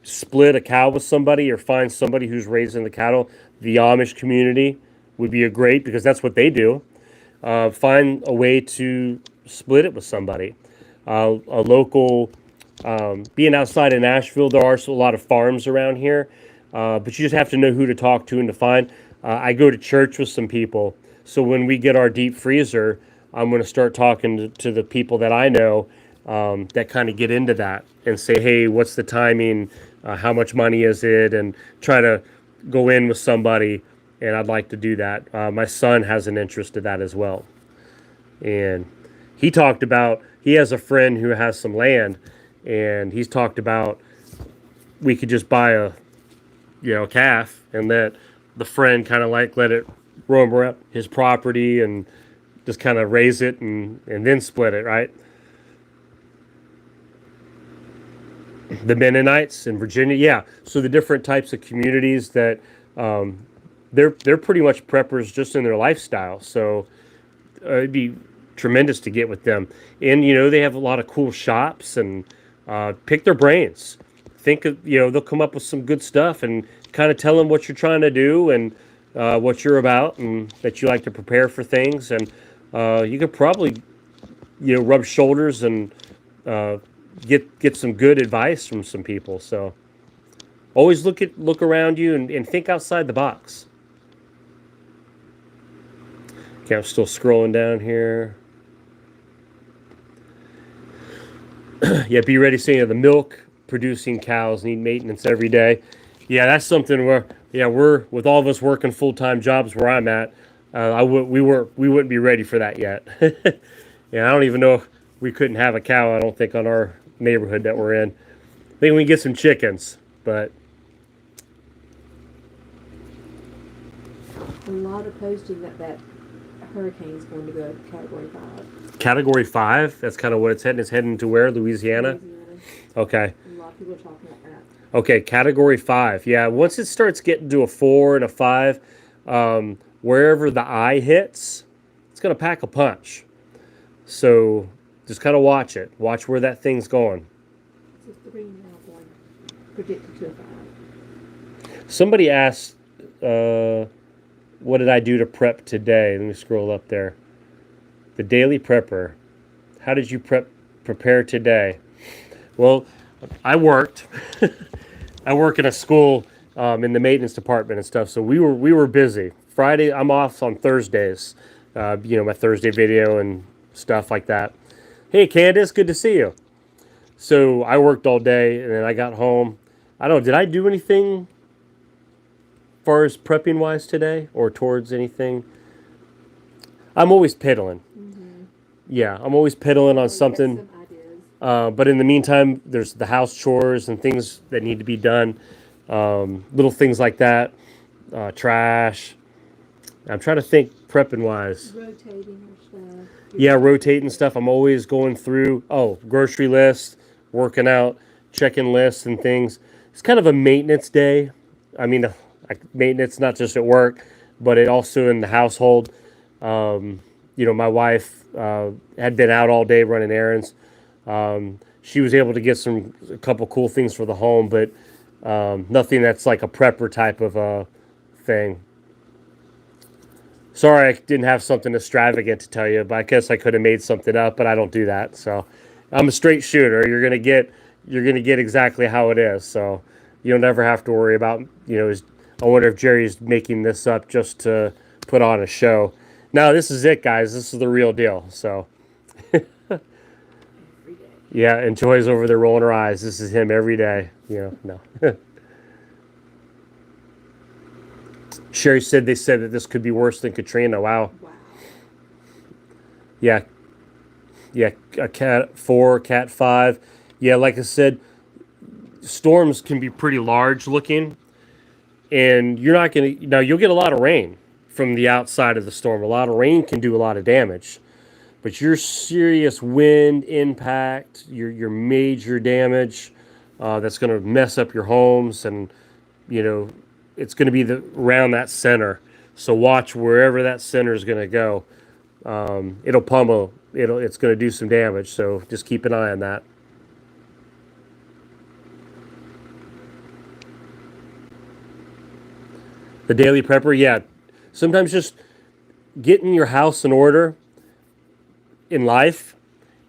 split a cow with somebody or find somebody who's raising the cattle, the Amish community would be a great, because that's what they do. Find a way to split it with somebody. A local, being outside of Nashville, there are a lot of farms around here, but you just have to know who to talk to and to find. I go to church with some people, so when we get our deep freezer, I'm going to start talking to the people that I know that kind of get into that and say, hey, what's the timing? How much money is it? And try to go in with somebody, and I'd like to do that. My son has an interest in that as well. And he talked about, he has a friend who has some land, and he's talked about we could just buy calf, and that the friend kind of like let it roam around his property and just kind of raise it and then split it, right? The Mennonites in Virginia, yeah. So the different types of communities that they're pretty much preppers just in their lifestyle. So it'd be tremendous to get with them. And they have a lot of cool shops and pick their brains. Think of, they'll come up with some good stuff and kind of tell them what you're trying to do and what you're about and that you like to prepare for things. And you could probably rub shoulders and get some good advice from some people. So always look around you and think outside the box. Okay, I'm still scrolling down here. Yeah, be ready saying the milk producing cows need maintenance every day. Yeah, that's something where we're with all of us working full-time jobs where I'm at. We wouldn't be ready for that yet. Yeah, I don't even know if we couldn't have a cow. I don't think on our neighborhood that we're in. I think we can get some chickens, but A lot of posting that hurricane's going to go to Category 5. Category 5. That's kind of what it's heading. It's heading to where? Louisiana. Okay. A lot of people are talking about that. Okay, Category 5. Yeah, once it starts getting to a 4 and a 5, wherever the eye hits, it's going to pack a punch. So just kind of watch it. Watch where that thing's going. It's a 3 now, one predicted to a 5. Somebody asked, what did I do to prep today? Let me scroll up there. The Daily Prepper. How did you prepare today? Well, I worked. I work in a school in the maintenance department and stuff, so we were busy. Friday, I'm off on Thursdays. My Thursday video and stuff like that. Hey, Candace, good to see you. So I worked all day, and then I got home. I don't know, did I do anything as far as prepping wise today or towards anything? I'm always piddling. Mm-hmm. Yeah, I'm always piddling on something. Some ideas. But in the meantime, there's the house chores and things that need to be done. Little things like that. Trash. I'm trying to think prepping wise. Rotating your stuff. Yeah, rotating stuff. I'm always going through, grocery lists, working out, checking lists and things. It's kind of a maintenance day. I mean, maintenance not just at work, but it also in the household. My wife had been out all day running errands. She was able to get a couple cool things for the home, but nothing that's like a prepper type of thing. Sorry, I didn't have something extravagant to tell you, but I guess I could have made something up, but I don't do that. So I'm a straight shooter. You're gonna get exactly how it is. So you'll never have to worry about, I wonder if Jerry's making this up just to put on a show. No, this is it, guys. This is the real deal. So yeah, and Joy's over there rolling her eyes. This is him every day. No. Sherry said they said that this could be worse than Katrina. Wow. Yeah, a Cat 4, Cat 5. Yeah, like I said, storms can be pretty large looking, and you're not going to... Now, you'll get a lot of rain from the outside of the storm. A lot of rain can do a lot of damage. But your serious wind impact, your major damage, that's going to mess up your homes, and, it's going to be around that center. So watch wherever that center is going to go. It'll pummel. It's going to do some damage. So just keep an eye on that. The Daily Prepper, yeah. Sometimes just getting your house in order in life,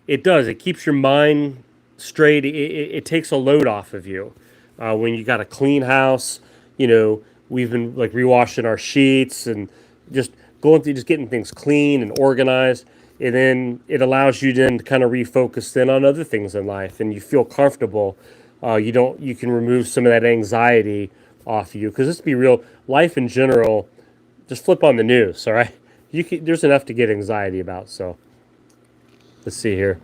it does. It keeps your mind straight. It takes a load off of you. When you got a clean house, we've been like rewashing our sheets and just going through, just getting things clean and organized. And then it allows you then to kind of refocus then on other things in life, and you feel comfortable. You can remove some of that anxiety off you. Because let's be real, life in general, just flip on the news, all right? There's enough to get anxiety about, so let's see here.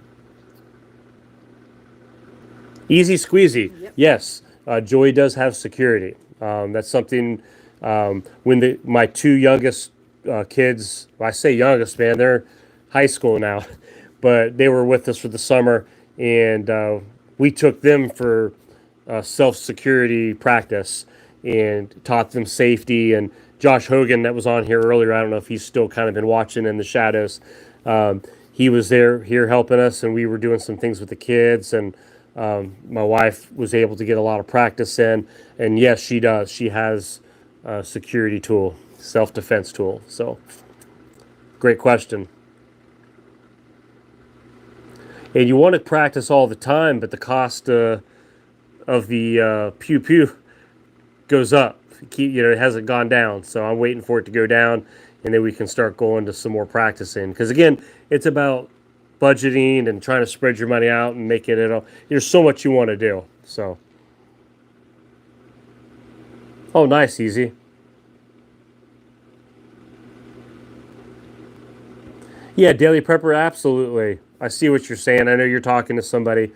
Easy squeezy. Yep. Yes, Joey does have security. That's something when my two youngest kids, well, I say youngest, man, they're high school now, but they were with us for the summer, and we took them for self-security practice and taught them safety. And Josh Hogan, that was on here earlier, I don't know if he's still kind of been watching in the shadows. He was here helping us, and we were doing some things with the kids, and my wife was able to get a lot of practice in. And yes, she does. She has a security tool, self-defense tool. So, great question. And you want to practice all the time, but the cost of the pew pew goes up. It hasn't gone down, so I'm waiting for it to go down, and then we can start going to some more practicing. Because again, it's about budgeting and trying to spread your money out and make it. There's so much you want to do. So, oh, nice, easy. Yeah, daily prepper, absolutely. I see what you're saying. I know you're talking to somebody,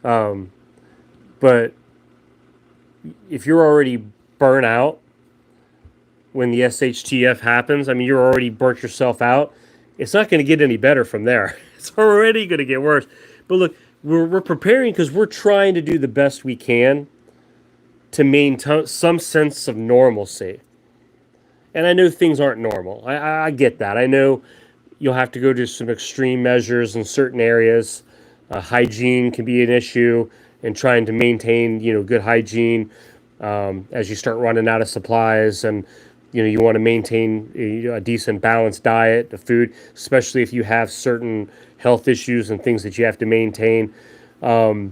but if you're already burnt out when the SHTF happens, I mean, you're already burnt yourself out. It's not going to get any better from there. It's already going to get worse. But look, we're preparing because we're trying to do the best we can to maintain some sense of normalcy. And I know things aren't normal. I get that. I know you'll have to go to some extreme measures in certain areas. Hygiene can be an issue, and trying to maintain good hygiene as you start running out of supplies. And you want to maintain a decent balanced diet of food, especially if you have certain health issues and things that you have to maintain. But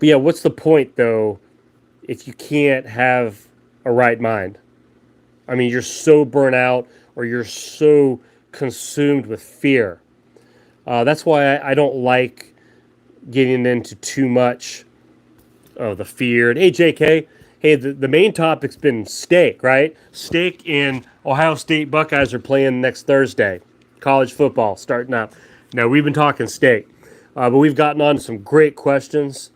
yeah, what's the point though if you can't have a right mind? I mean, you're so burnt out, or you're so consumed with fear. That's why I don't like getting into too much of the fear. And hey, JK, hey, the main topic's been steak, right? Steak and Ohio State Buckeyes are playing next Thursday. College football starting up. Now, we've been talking steak, but we've gotten on some great questions.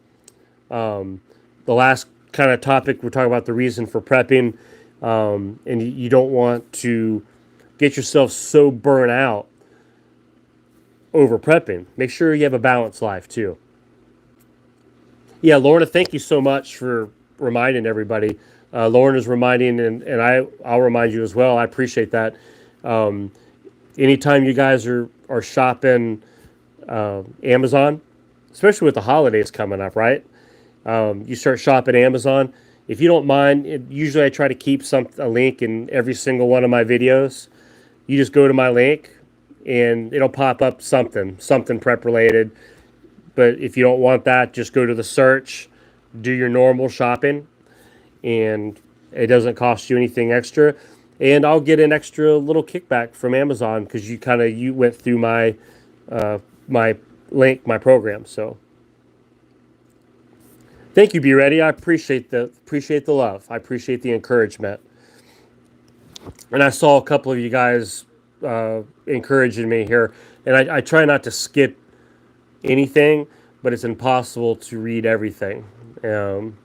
The last kind of topic, we're talking about the reason for prepping, and you don't want to get yourself so burnt out over prepping. Make sure you have a balanced life too. Yeah, Lorna, thank you so much for reminding everybody. Lorna's reminding, and I'll remind you as well. I appreciate that. Anytime you guys are shopping Amazon, especially with the holidays coming up, right? You start shopping Amazon. If you don't mind, usually I try to keep a link in every single one of my videos. You just go to my link, and it'll pop up something prep related. But if you don't want that, just go to the search, do your normal shopping, and it doesn't cost you anything extra. And I'll get an extra little kickback from Amazon because you went through my link, my program. So thank you, Be Ready. I appreciate the love. I appreciate the encouragement. And I saw a couple of you guys encouraging me here, and I try not to skip anything, but it's impossible to read everything. I'm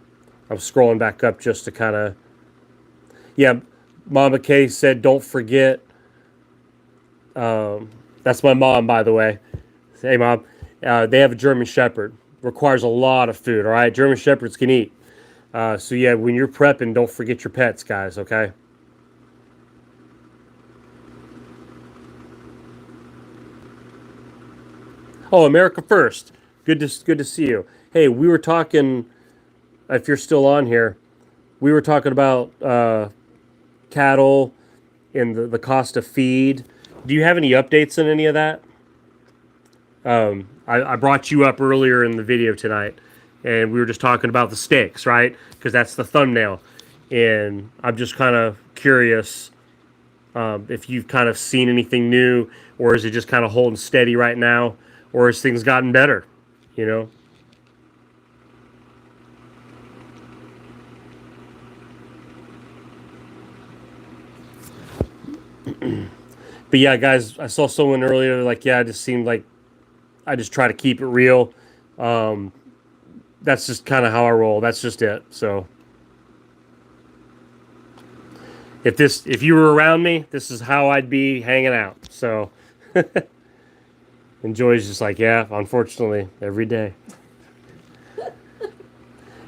scrolling back up just to kind of, yeah, Mama Kay said, don't forget, that's my mom, by the way. Hey, Mom, they have a German Shepherd. Requires a lot of food, all right? German Shepherds can eat. So yeah, when you're prepping, don't forget your pets, guys, okay? Oh, America First. Good to see you. Hey, we were talking, if you're still on here, we were talking about cattle and the cost of feed. Do you have any updates on any of that? I brought you up earlier in the video tonight, and we were just talking about the steaks, right? Because that's the thumbnail. And I'm just kind of curious if you've kind of seen anything new, or is it just kind of holding steady right now, or has things gotten better, you know? But yeah, guys, I saw someone earlier like, yeah, it just seemed like I just try to keep it real. That's just kind of how I roll. That's just it. So If you were around me, this is how I'd be hanging out. So, and Joy's just like, yeah, unfortunately, every day.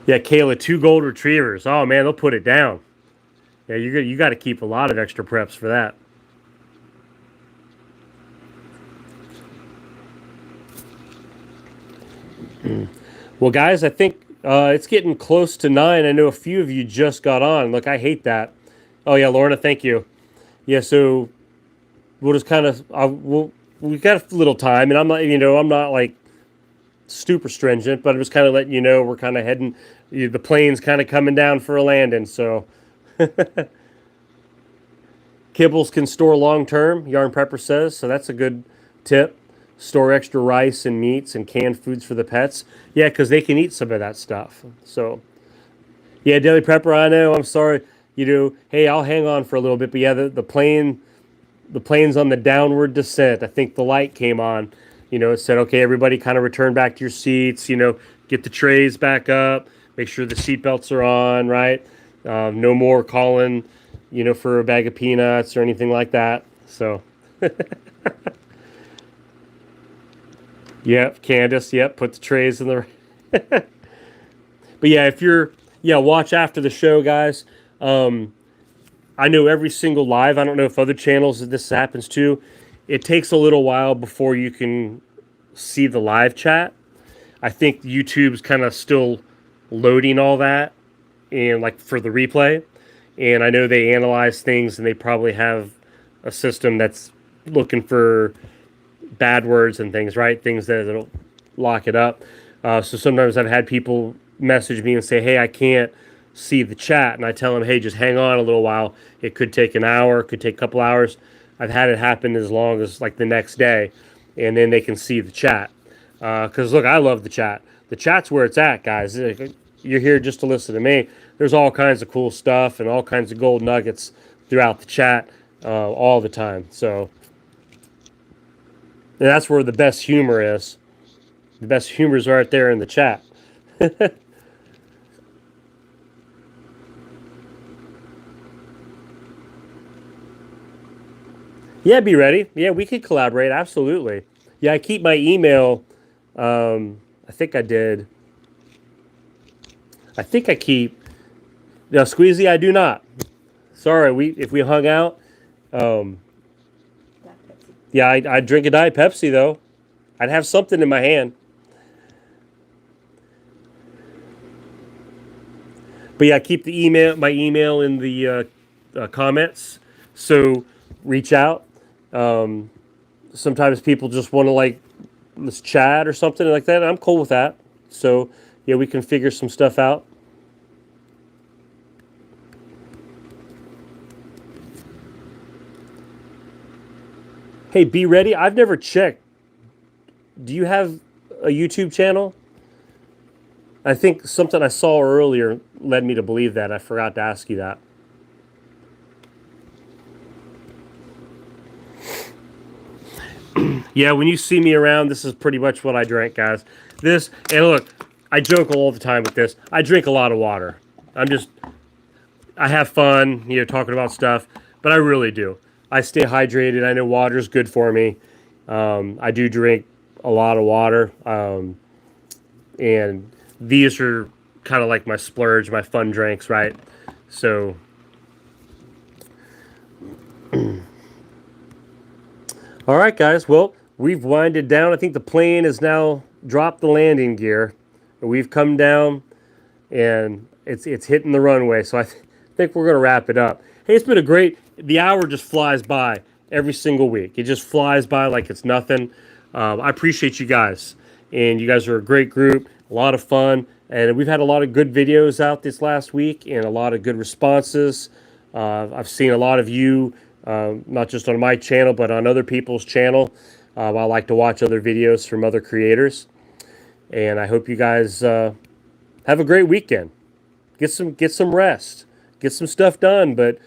Yeah, Kayla, 2 gold retrievers. Oh man, they'll put it down. Yeah, you got to keep a lot of extra preps for that. Well, guys, I think it's getting close to 9. I know a few of you just got on. Look, I hate that. Oh yeah, Lorna, thank you. Yeah, so we'll just kind of we've got a little time, and I'm not like super stringent, but I'm just kind of letting you know we're kind of heading. The plane's kind of coming down for a landing, so. Kibbles can store long term, Yarn Prepper says, so that's a good tip. Store extra rice and meats and canned foods for the pets. Yeah, because they can eat some of that stuff. So, yeah, Daily Prepper, I know, I'm sorry. Hey, I'll hang on for a little bit, but yeah, the plane's on the downward descent. I think the light came on. It said, okay, everybody kind of return back to your seats, get the trays back up, make sure the seatbelts are on, right? No more calling, for a bag of peanuts or anything like that. So, yep, Candace, yep, put the trays in the. But yeah, watch after the show, guys. I know every single live, I don't know if other channels that this happens to, it takes a little while before you can see the live chat. I think YouTube's kind of still loading all that and like for the replay. And I know they analyze things and they probably have a system that's looking for bad words and things, right? Things that'll lock it up. So sometimes I've had people message me and say, hey, I can't see the chat. And I tell them, hey, just hang on a little while. It could take an hour, it could take a couple hours. I've had it happen as long as like the next day. And then they can see the chat. Because look, I love the chat. The chat's where it's at, guys. You're here just to listen to me. There's all kinds of cool stuff and all kinds of gold nuggets throughout the chat all the time. So that's where the best humor is. The best humor is right there in the chat. Yeah, be ready. Yeah, we could collaborate. Absolutely. Yeah, I keep my email. I think I did. I think I keep. No, Squeezy, I do not. Sorry, if we hung out. Yeah, I'd drink a Diet Pepsi, though. I'd have something in my hand. But yeah, keep my email in the comments. So reach out. Sometimes people just want to let's chat or something like that. And I'm cool with that. So yeah, we can figure some stuff out. Hey, be ready. I've never checked. Do you have a YouTube channel? I think something I saw earlier led me to believe that. I forgot to ask you that. Yeah, when you see me around, this is pretty much what I drink, guys. And look, I joke all the time with this. I drink a lot of water. I have fun, talking about stuff, but I really do. I stay hydrated. I know water's good for me. I do drink a lot of water. And these are kind of like my splurge, my fun drinks, right? So, all right, guys. Well, we've winded down. I think the plane has now dropped the landing gear. We've come down, and it's hitting the runway. So I think we're going to wrap it up. Hey, it's been the hour just flies by every single week. It just flies by like it's nothing. I appreciate you guys. And you guys are a great group, a lot of fun. And we've had a lot of good videos out this last week and a lot of good responses. I've seen a lot of you, not just on my channel, but on other people's channel. I like to watch other videos from other creators. And I hope you guys have a great weekend. Get some rest. Get some stuff done, but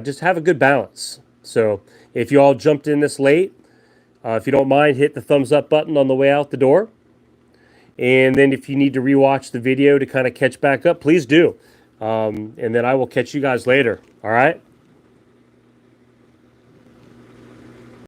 just have a good balance. So if you all jumped in this late, if you don't mind, hit the thumbs up button on the way out the door. And then if you need to rewatch the video to kind of catch back up, please do. And then I will catch you guys later. All right?